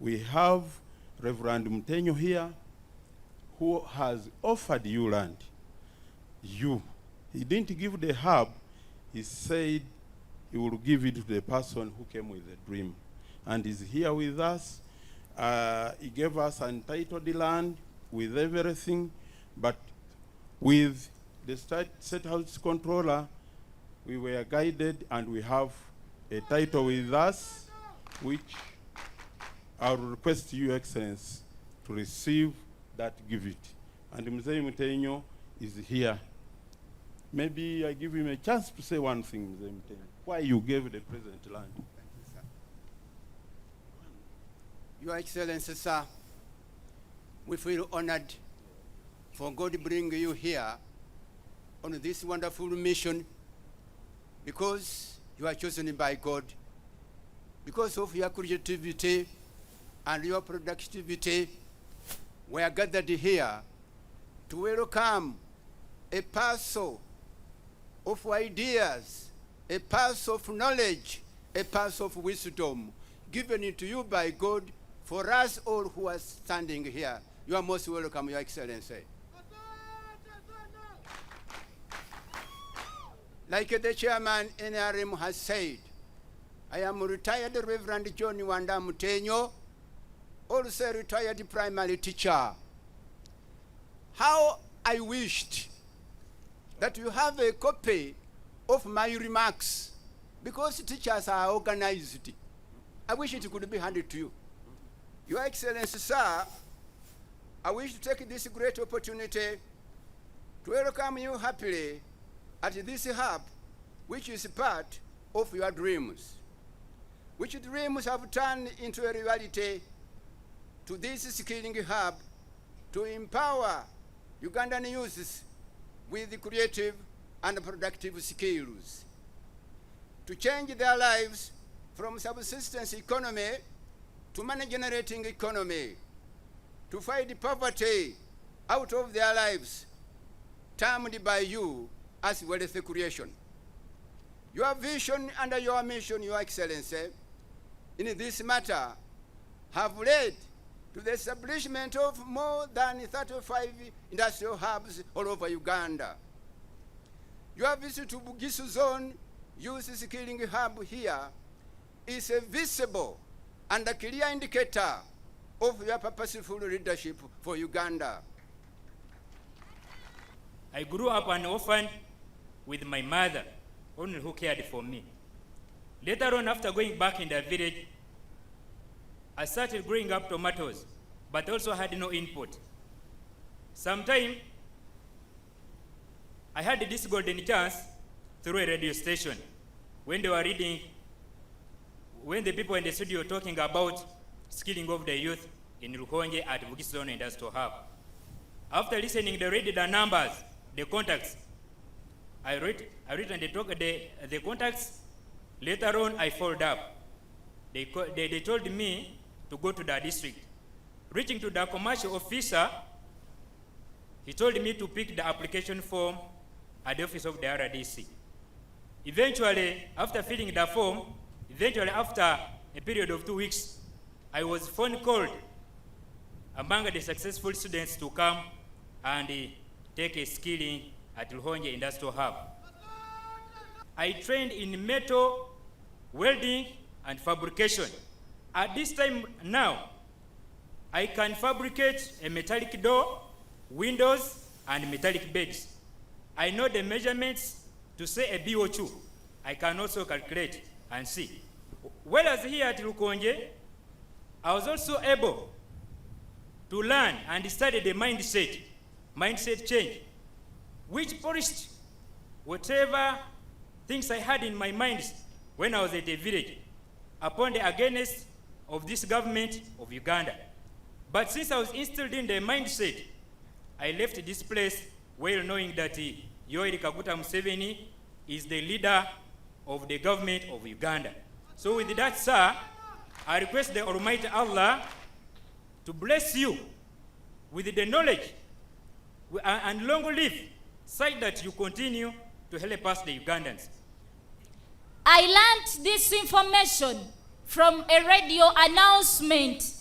We have Reverend Mutenyo here, who has offered you land. He didn't give the hub, he said he will give it to the person who came with the dream. And he's here with us. He gave us untitled land with everything, but with the State House Controller, we were guided and we have a title with us, which I will request Your Excellency to receive that, give it. And Mzee Mutenyo is here. Maybe I give him a chance to say one thing, Mzee Mutenyo. Why you gave the present land? Thank you, sir. Your Excellency, sir, we feel honored for God bringing you here on this wonderful mission, because you are chosen by God, because of your creativity and your productivity. We are gathered here to welcome a parcel of ideas, a parcel of knowledge, a parcel of wisdom given to you by God for us all who are standing here. You are most welcome, Your Excellency. Like the chairman NRM has said, I am retired Reverend John Wanda Mutenyo, also retired primary teacher. How I wished that you have a copy of my remarks, because teachers are organized. I wish it could be handed to you. Your Excellency, sir, I wish to take this great opportunity to welcome you happily at this hub, which is part of your dreams. Which dreams have turned into a reality to this skilling hub to empower Ugandan youths with creative and productive skills, to change their lives from subsistence economy to money-generating economy, to fight poverty out of their lives, termed by you as wealth creation. Your vision and your mission, Your Excellency, in this matter have led to the establishment of more than 35 industrial hubs all over Uganda. Your visit to Bugisu Zone Youth Skilling Hub here is a visible and a clear indicator of your purposeful leadership for Uganda. I grew up an orphan with my mother, only who cared for me. Later on, after going back in the village, I started growing up tomatoes, but also had no input. Sometime, I had this golden chance through a radio station when they were reading, when the people in the studio were talking about skilling of the youth in Lukhonge at Bugisu Industrial Hub. After listening, they read the numbers, the contacts. I read and they talk the contacts. Later on, I followed up. They told me to go to the district. Reaching to the commercial officer, he told me to pick the application form at the office of the RDC. Eventually, after filling the form, after a period of 2 weeks, I was phone called among the successful students to come and take a skilling at Lukhonge Industrial Hub. I trained in metal, welding, and fabrication. At this time now, I can fabricate a metallic door, windows, and metallic beds. I know the measurements to say a BO2. I can also calculate and see. Whereas here at Lukhonge, I was also able to learn and study the mindset change, which polished whatever things I had in my mind when I was at the village upon the against of this government of Uganda. But since I was instilled in the mindset, I left this place well knowing that Yoweri Kaguta Museveni is the leader of the government of Uganda. So with that, sir, I request the Almighty Allah to bless you with the knowledge and long live, such that you continue to help us, the Ugandans. I learned this information from a radio announcement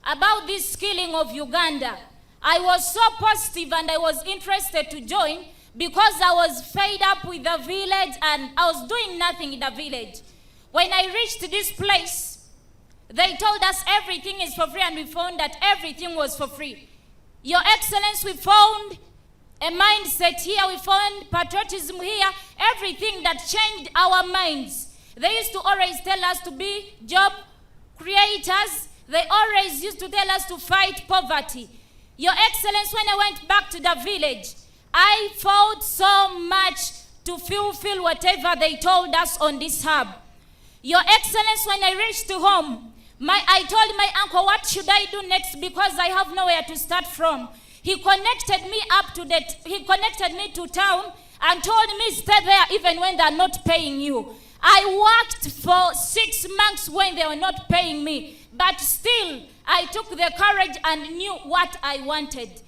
about this killing of Uganda. I was so positive and I was interested to join because I was fed up with the village and I was doing nothing in the village. When I reached this place, they told us everything is for free, and we found that everything was for free. Your Excellency, we found a mindset here, we found patriotism here, everything that changed our minds. They used to always tell us to be job creators. They always used to tell us to fight poverty. Your Excellency, when I went back to the village, I fought so much to fulfill whatever they told us on this hub. Your Excellency, when I reached home, I told my uncle, what should I do next, because I have nowhere to start from. He connected me to town and told me stay there even when they're not paying you. I worked for 6 months when they were not paying me, but still I took the courage and knew what I wanted.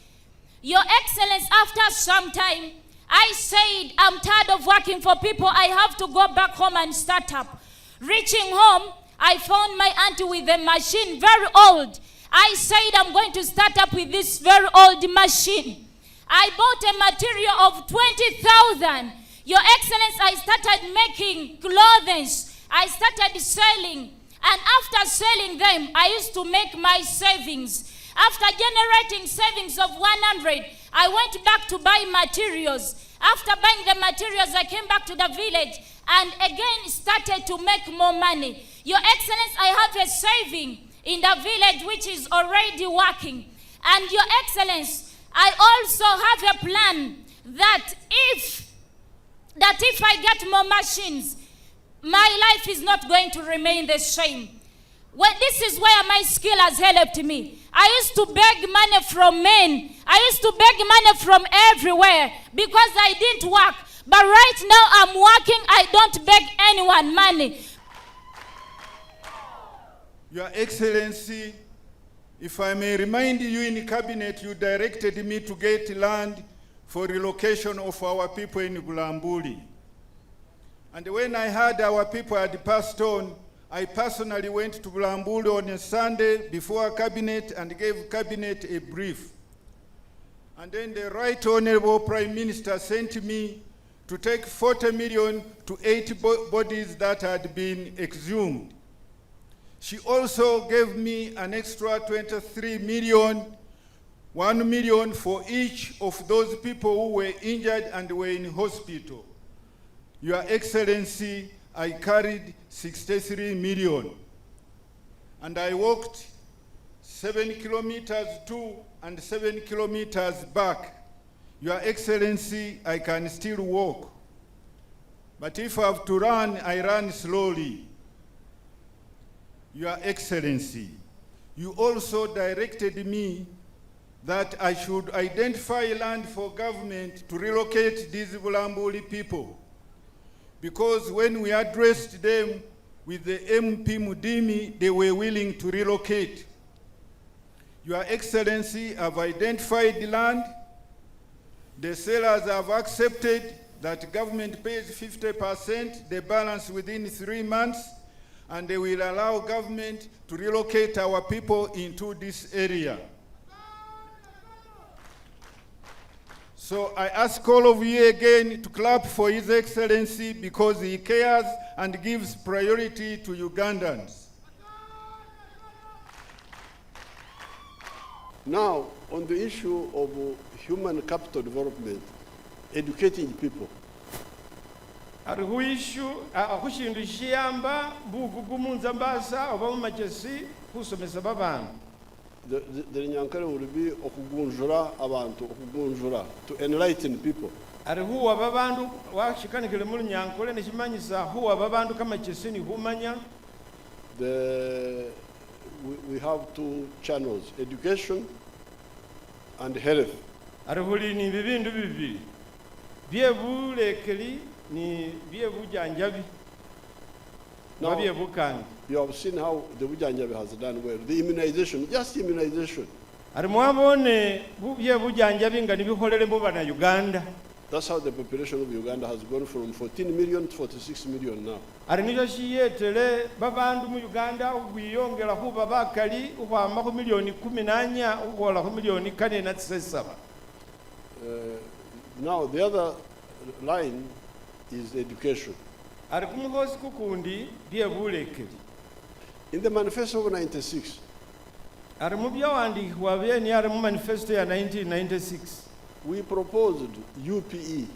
Your Excellency, after some time, I said, I'm tired of working for people. I have to go back home and start up. Reaching home, I found my auntie with a machine, very old. I said, I'm going to start up with this very old machine. I bought a material of 20,000. Your Excellency, I started making clothes. I started selling. And after selling them, I used to make my savings. After generating savings of 100, I went back to buy materials. After buying the materials, I came back to the village and again started to make more money. Your Excellency, I have a saving in the village which is already working. And Your Excellency, I also have a plan that if I get more machines, my life is not going to remain the same. Well, this is where my skill has helped me. I used to beg money from men. I used to beg money from everywhere because I didn't work. But right now I'm working. I don't beg anyone money. Your Excellency, if I may remind you, in cabinet you directed me to get land for relocation of our people in Bulambuli. And when I heard our people had passed on, I personally went to Bulambuli on a Sunday before cabinet and gave cabinet a brief. And then the Right Honorable Prime Minister sent me to take 40 million to 8 bodies that had been exhumed. She also gave me an extra 23 million, 1 million for each of those people who were injured and were in hospital. Your Excellency, I carried 63 million. And I walked 7 kilometers to and 7 kilometers back. Your Excellency, I can still walk. But if I have to run, I run slowly. Your Excellency, you also directed me that I should identify land for government to relocate these Bulambuli people. Because when we addressed them with the MP Mudimi, they were willing to relocate. Your Excellency, I've identified the land. The sellers have accepted that government pays 50%, the balance within 3 months, and they will allow government to relocate our people into this area. So I ask all of you again to clap for His Excellency because he cares and gives priority to Ugandans. Now, on the issue of human capital development, educating people. Hariho issue akushindu shiyamba bugugumunza mbasa oba mumachesi kusomesa babantu. The nyankare will be okugunjura abantu, okugunjura, to enlighten people. Hariho ababantu washikanikile mu nyankole neshimanyisa huwa ababantu kama chesi ni humanya. We have 2 channels, education and health. Hariho ni bibindu bibiri. Byebulekeli ni byebujanjabi. Now, byebukandi. You have seen how the Bujanjabi has done well. The immunization, just immunization. Ari mwabone byebujanjabi nga nibikolere mu bana Uganda. That's how the population of Uganda has gone from 14 million to 46 million now. ari nicho chiyetele babandu mu Uganda ukwiyongela khuba bakali ukhwama khu million 14 ukhola khu million 4.7. Now the other line is education. ari kumukhosi kukundi ndiye bulekeli. In the manifesto of 96, ari mu byawandikhibwa byeni ari mu manifesto ya 1996 we proposed UPE.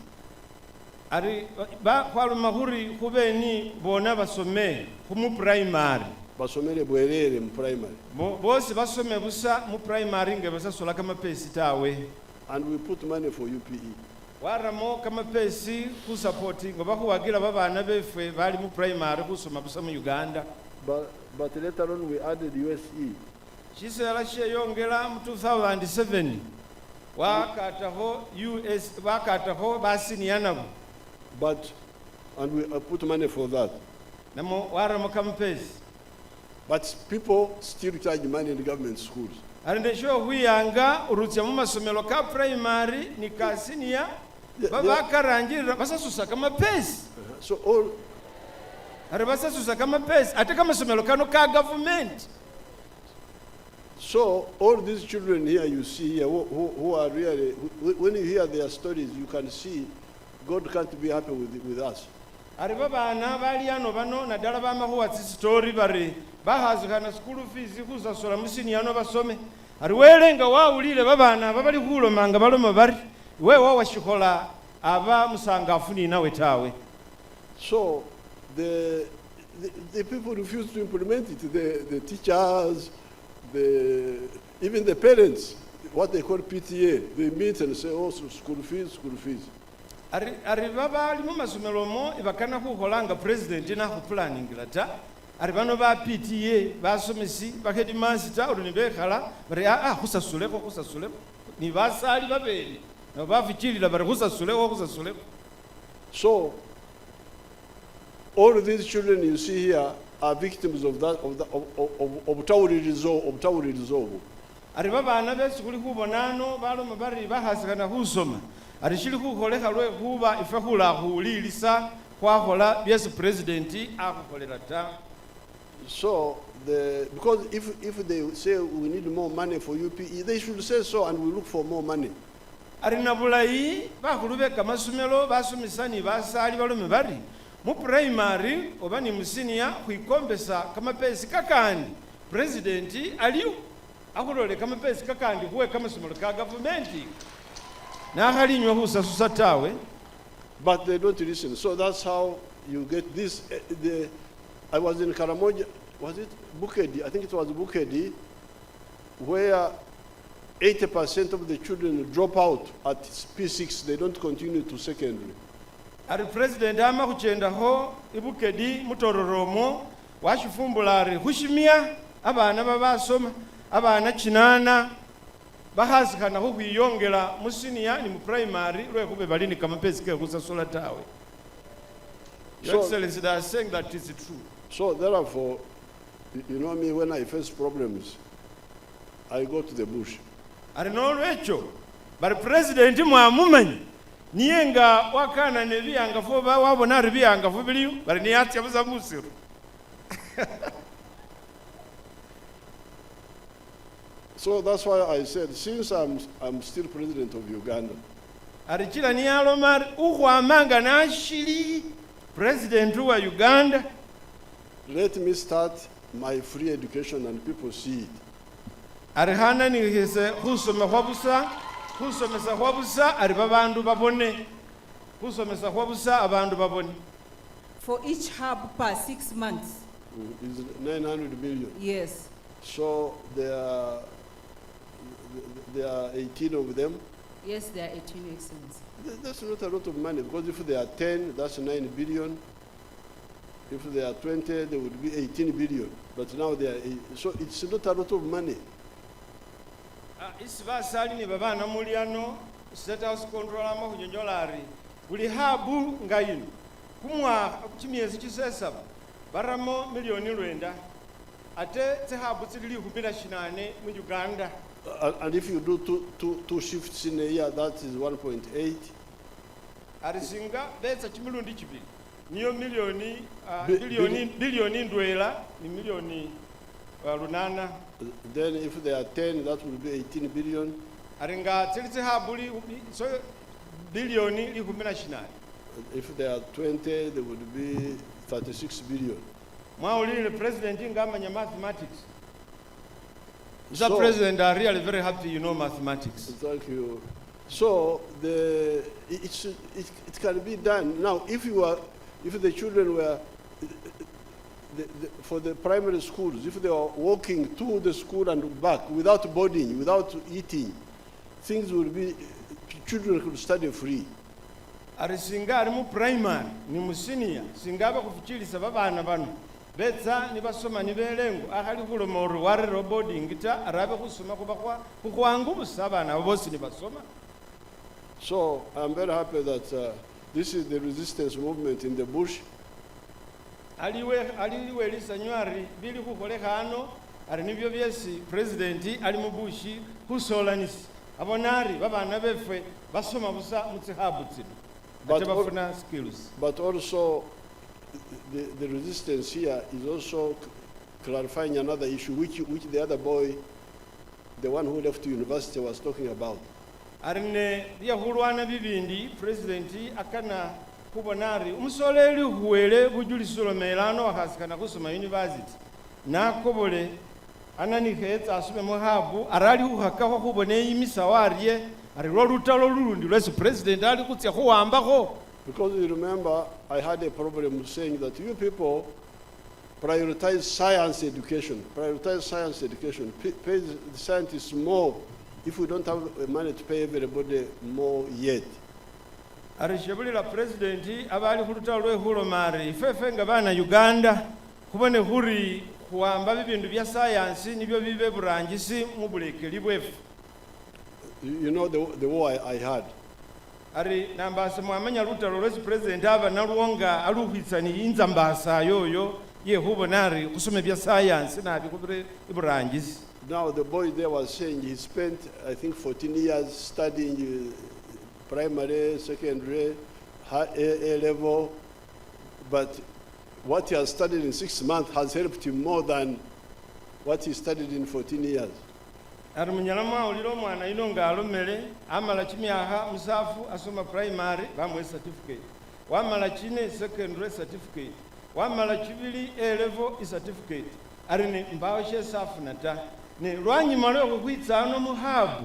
ari khwaloma khuri khubeni bona basome khu primary Basomere bwerere mu primary. bosi basome busa mu primary nge basasola kamapesi tawe. And we put money for UPE. waramo kamapesi khusapoti ngo bakhuwakila babana befwe bali mu primary khusoma busa mu Uganda. But later on we added USE. Chisela sheyongela mu 2007 wakatakho basiniya nabo. And we put money for that. Namo waramo kamapesi. But people still charge money in the government schools. ari ndesho khwiyanga urutya mu masomelo ka primary ni ka senior babakarangirira basasusa kamapesi. So all ari basasusa kamapesi ate kamasomelo kano ka government. So all these children here you see here who are really, when you hear their stories, you can see God can't be happy with us. ari babana bali ano bano nadala bamakhuwatsi story bari bahazikana school fees khusasola musini ano basome. ari welenga wawulile babana babali khulomanga baloma bari wewe washikhola aba musangafu ni nawe tawe. So the people refuse to implement it. The teachers, even the parents, what they call PTA, they meet and say, oh, so school fees. ari babali mu masomelo mo ibakana khukholanga president na khu planning lata. ari bano ba PTA basomesi ba headmaster uri nibekhala bari khusasuleko ni basali babeli no bafikirira bari khusasuleko. So all of these children you see here are victims of that of Tawuri resolve. ari babana besi kuli khubonano baloma bari bahasikana khusoma ari shili khukholekha lwe khuba ife khula khulilisa khwakhola byesi president akhukholela ta. So because if they say we need more money for UPE, they should say so and we look for more money. ari nabulayi bakhulu be kamasomelo basomisani basali balome bari mu primary oba ni musinia khwikombesa kamapesi kakandi president aliyo akhulole kamapesi kakandi khuwe kamasomelo ka government nakhalinywa khusasusa tawe. But they don't listen. So that's how you get this. I was in Karamoja, was it Bukedi? I think it was Bukedi, where 80% of the children drop out at P6. They don't continue to secondary. ari president ama khuchendakho ibukedi mutororomo washifumbula ari khushimia abana babasoma abana chinana bahazikhana khukhwiyongela musinia ni mu primary lwekhube bali ni kamapesi ke khusasula tawe. Your Excellency, they are saying that is true. So therefore, you know me, when I face problems, I go to the bush. ari nolwecho bari president mwamumanyi niye nga wakana nebiyangafu wabona ari biyangafu biliyo bari niyatya buza musiru. So that's why I said, since I'm still president of Uganda, ari chila niyaloma ukhwamanga nashili president wa Uganda, let me start my free education and people see it. ari hana nihise khusomesa khwa busa ari babandu babone khusomesa khwa busa abandu babone. For each hub per 6 months. Is 900 million. Yes. So there are 18 of them. Yes, there are 18, Excellency. That's not a lot of money, because if there are 10, that's 9 billion. If there are 20, there would be 18 billion. But now so it's not a lot of money. isi basali ni babana muliano state house control ama kunyonyolari buli habu ngayino kumwa chimyezi chisesaba baramo milioni 9 ate habu tsili 18 mu Uganda. And if you do two shifts in a year, that is 1.8. arisinga betsa chimilundi chibili niyo milioni Billion. bilioni ndwela ni milioni lunana. Then if they are 10, that will be 18 billion. Aringa tsilitse habuli so bilioni likumina shinani. If they are 20, they would be 36 billion. Mwaulile president ngamanya mathematics. Mr. So- President, are really very happy you know mathematics. Thank you. So it can be done. Now, if the children were, for the primary schools, if they are walking to the school and back without boarding, without eating, things will be, children could study free. Arisinga ari mu primary ni mu senior singaba kufichilisa babana bano betsa ni basoma ni belengo akali kuloma wari boarding ta arabe kusoma kuba kwangu busabana bosi ni basoma. So I'm very happy that this is the resistance movement in the bush. aliwe lisanywari bili kukoleka hano ari nibyo byesi president ali mu bushi kusolanisi abonari babana befe basoma busa mutsihabu tsino But ate all- bafuna skills. But also, the resistance here is also clarifying another issue, which the other boy, the one who left university, was talking about. Arine yahulwana bibindi president akana kubonari umusoleli huwele bujulisolo melano akasikana kusoma university nakobole ananihetsa asume muhabu arali uhakaho kubone imisawariye ari lolutalo lulundi lwesi president ali kutya kuwambako. Because you remember, I had a problem saying that you people prioritize science education, pay the scientists more if we don't have money to pay everybody more yet. Arishebulira president abali kulutalo lwehulomari ifefe nga bana Uganda kubone huri kuwamba bibindu bya science nibyo bibe burangisi mu bulekeli bwefu. You know the war I had. Ari nambasa mwamanya lutalo lwesi president aba naluonga aluhitsani inza mbasa yoyo yehubonari kusome bya science nabi kubire iburangisi. Now the boy there was saying he spent, I think, 14 years studying primary, secondary, A level, but what he has studied in 6 months has helped him more than what he studied in 14 years. Ari munyalama uliro mwana inonga alomele amala chimyaha musafu asoma primary bamwe certificate wamala chine secondary certificate wamala chibili A level certificate ari ni mbawo she safu nata ne lwanyuma lwo kwitsano muhabu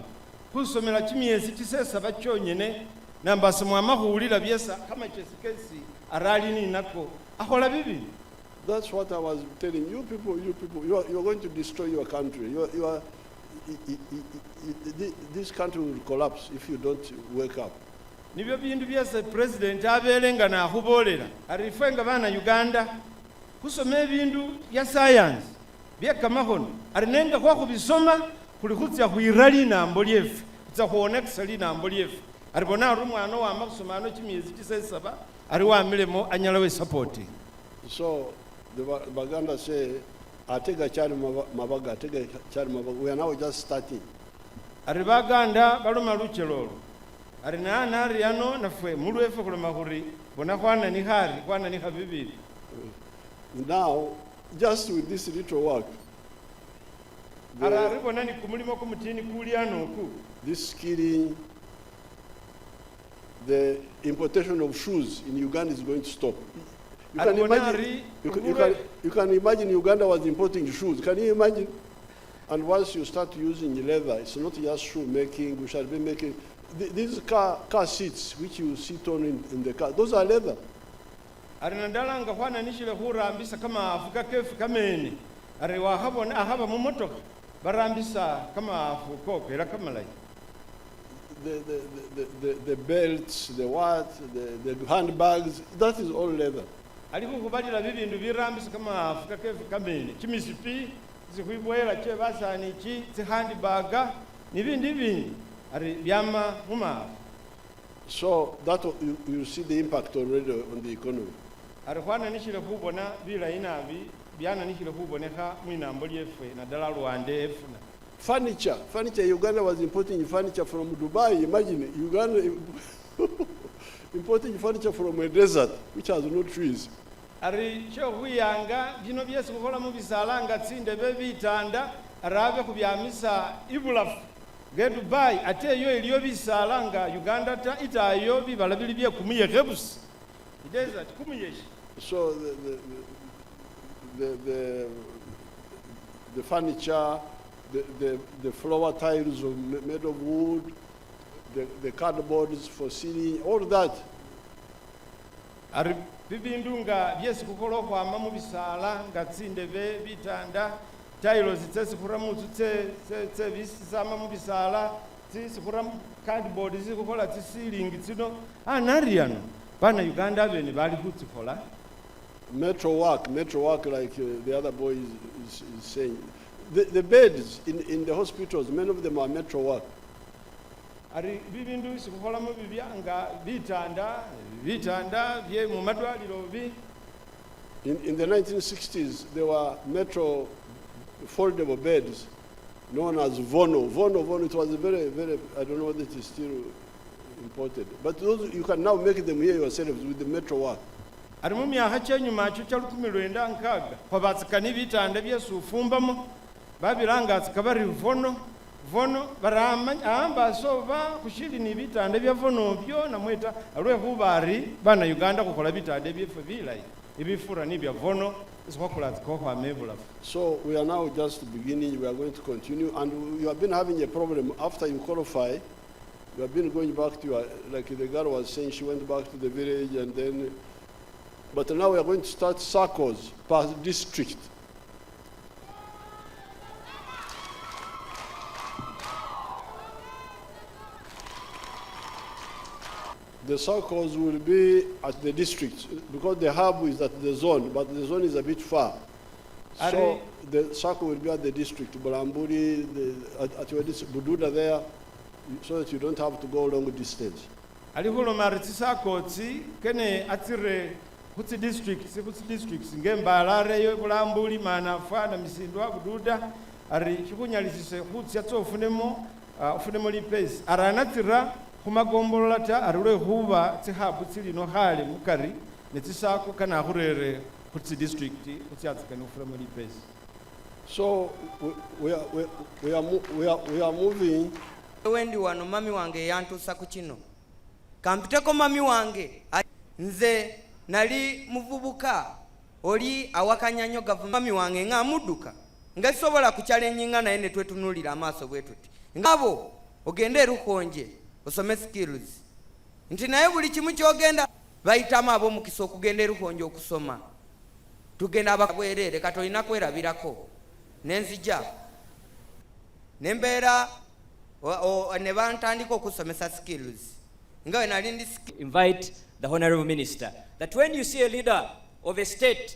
kusomela chimyezi chisesa bachonyene nambasa mwamahulira byesa kama chesikesi arali ni nako akola bibi. That's what I was telling you people, you are going to destroy your country. This country will collapse if you don't wake up. Nibyo bindu byese president abelenga na hubolera arifenga bana Uganda kusoma bindu ya science byekamahono arinenga kwa kubisoma kulikutya kuirali na mboliefu kutya kuona kisali na mboliefu aribona rumwana wa makusoma no chimyezi chisesaba ari wa milemo anyalawe support. So the Baganda say, atega chari mabaga, atega chari mabaga. We are now just starting. Ari Baganda baloma luchelolo ari na ari ano nafwe mulwefe kuloma huri bona kwana ni hari kwana ni habibili. Now, just with this little work, Ara ribona ni kumulimo kumutini kuliano ku. this skilling, the importation of shoes in Uganda is going to stop. You can imagine Uganda was importing shoes. Can you imagine? And once you start using leather, it's not just shoe making, we shall be making. These car seats which you sit on in the car, those are leather. Arinandala nga kwana nishile hurambisa kama afuka kefu kameni. Ari wahabona ahaba mumotoka barambisa kama afuko kera kama lai. The belts, the what, the handbags, that is all leather. Aliku kubalira bibindu birambisa kama afuka kefu kameni. Chimisipi zikuibwela che basani chi handbaga nibindi ari byama muma. So that you see the impact already on the economy. Ari kwana nishile kubona bila inabi byana nishile kuboneka mwina mboliefe na dala Rwanda efuna. Furniture. Uganda was importing furniture from Dubai. Imagine, Uganda importing furniture from a desert which has no trees. ari cho kuyanga bino byesi kukola mu bisala nga tsinde bebitanda arabe kubyamisa ibulafu ge Dubai ate yo iliyo bisala nga Uganda ta itayo bibala bili bye kumiye kebusi desert kumiyeshi. So the furniture, the floor tiles made of wood, the cardboards for ceiling, all that. Ari bibindu nga byesi kukola kwama mu bisala nga tsinde bitanda tiles tsesikura mutu tse bisama mu bisala tsisikura cardboard zikukola ceiling tsino anariano bana Uganda bene bali kutsikola. Metro work like the other boy is saying. The beds in the hospitals, many of them are metro work. Ari bibindu sikukola mu bibyanga bitanda bye mu madwaliro bi. In the 1960s, there were metro foldable beds known as Vono. It was a very, I don't know whether it is still imported. But those, you can now make them here yourselves with the metro work. Ari mu myaka ky'enyuma kyo kya 1996 kwabatsikana bitanda byesufumbamo babiranga tsikabari Vono baramba sova kushili ni bitanda bya Vono byo namweta alwe hubari bana Uganda kukola bitanda byefe bilayi ibifura ni bya Vono isokula kwa mebula. So we are now just beginning. We are going to continue, and you have been having a problem after you qualify. You have been going back to your, like the girl was saying, she went back to the village and then. But now we are going to start circles per district. The circles will be at the district because the hub is at the zone, but the zone is a bit far. So the circle will be at the district, Bulamburi, at your district, Bududa there, so that you don't have to go long distance. Alihulo maritisakotsi kene atire kutsi districts ngembalare yo Bulambuli Manafa na Misindwa Bududa ari chikunyalisise kutsi atsofunemo ufunemo liplace aranatira kumagombolola arule huba tsihabu tsilino hali mukari netsisako kana hurere kutsi district kutsi atsikana ufunemo liplace. So we are moving. Wendi wano mami wange yantusa ku kino kampiteko mami wange nze nali muvubuka oli awakanyanyo gavumenti mami wange nga mudduka nga sobola ku challenge naye ne twetunulira amaaso bwetuti ngabo ogende Lukhonge osome skills nti naye buli kimu kyogenda bayitama abo mukisa okugenda Lukhonge okusoma tugenda abakwerere katolina kwerabirako nenzija nembeera ne bantandika okusomesa skills nga we nali ndi invite the Honorable Minister that when you see a leader of a state